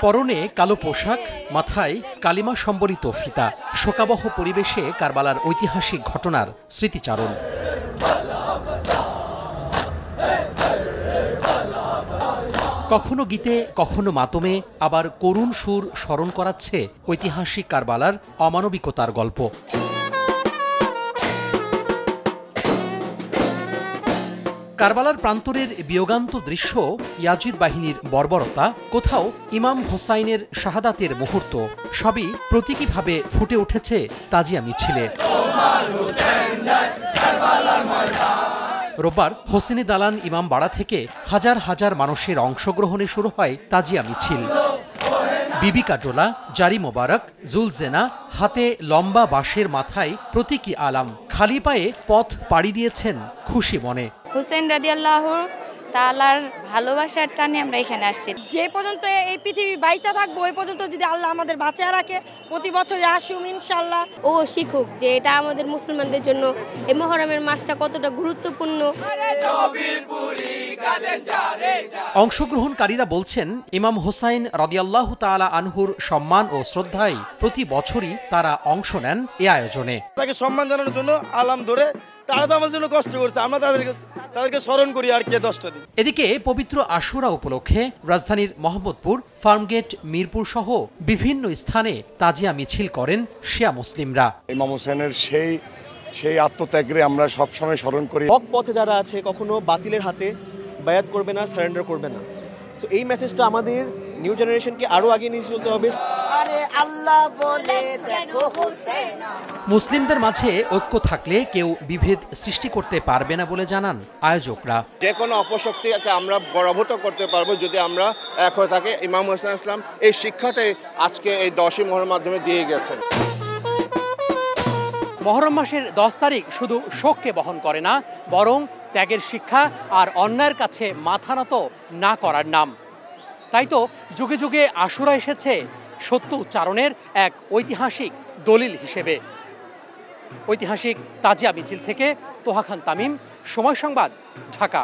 পরনে কালো পোশাক, মাথায় কালিমা সম্বলিত ফিতা, শোকাবহ পরিবেশে কারবালার ঐতিহাসিক ঘটনার স্মৃতিচারণ। কখনো গীতে, কখনো মাতমে, আবার করুণ সুর স্মরণ করাচ্ছে ঐতিহাসিক কারবালার অমানবিকতার গল্প। কারবালার প্রান্তরের বিয়োগান্ত দৃশ্য, ইয়াজিদ বাহিনীর বর্বরতা, কোথাও ইমাম হোসাইনের শাহাদাতের মুহূর্ত, সবই প্রতীকীভাবে ফুটে উঠেছে তাজিয়া মিছিলে। রোববার হোসেনি দালান ইমামবাড়া থেকে হাজার হাজার মানুষের অংশগ্রহণে শুরু হয় তাজিয়া মিছিল। বিবি কাজোলা, জারি মোবারক, জুলজেনা, হাতে লম্বা বাঁশের মাথায় প্রতীকী আলাম, খালি পায়ে পথ পাড়ি দিয়েছেন খুশি মনে। হুসেন রাদিয়াল্লাহু তাআলার ভালোবাসার টানে আমরা এখানে আসছি। যে পর্যন্ত এই পৃথিবী বাইচা থাকবো ওই পর্যন্ত যদি আল্লাহ আমাদের বাঁচিয়ে রাখে, প্রতি বছর আসুম ইনশাআল্লাহ। ও শিখুক যে এটা আমাদের মুসলমানদের জন্য এই মুহররমের মাসটা কতটা গুরুত্বপূর্ণ। অংশগ্রহণকারীরা বলছেন, ইমাম হোসাইন রাদিয়াল্লাহু তাআলা আনহুর সম্মান ও শ্রদ্ধায় প্রতি বছরই তারা অংশ নেন এ আয়োজনে। তাকে সম্মান জানানোর জন্য আলাম ধরে তারা তো আমাদের জন্য কষ্ট করছে, আমরা তাদেরকে স্মরণ করি আর কি 10টা দিন। এদিকে পবিত্র আশুরা উপলক্ষে রাজধানীর মোহাম্মদপুর, ফার্মগেট, মিরপুর সহ বিভিন্ন স্থানে তাজিয়া মিছিল করেন শিয়া মুসলিমরা। ইমাম হোসেনের সেই আত্মত্যাগরে আমরা সবসময় স্মরণ করি। হক পথে যারা আছে কখনো বাতিলের হাতে বায়াত করবে না, সারেন্ডার করবে না। সো এই মেসেজটা আমাদের নিউ জেনারেশনকে আরো আগে নিয়ে চলতে হবে। মুসলিমদের মাঝে ঐক্য থাকলে কেউ বিভেদ সৃষ্টি করতে পারবে না বলে জানান আয়োজকরা। যে কোনো অপশক্তিকে আমরা পরাভূত করতে পারবো যদি আমরা এক হয়ে থাকি। ইমাম হোসেন ইসলাম এই শিক্ষাটাই আজকে এই 10ই মুহররমের মাধ্যমে দিয়ে গেছেন। মুহররম মাসের 10 তারিখ শুধু শোককে বহন করে না, বরং ত্যাগের শিক্ষা আর অন্যায়ের কাছে মাথা নত না করার নাম। তাই তো যুগে যুগে আশুরা এসেছে সত্য উচ্চারণের এক ঐতিহাসিক দলিল হিসেবে। ঐতিহাসিক তাজিয়া মিছিল থেকে তোহা খান তামিম, সময় সংবাদ, ঢাকা।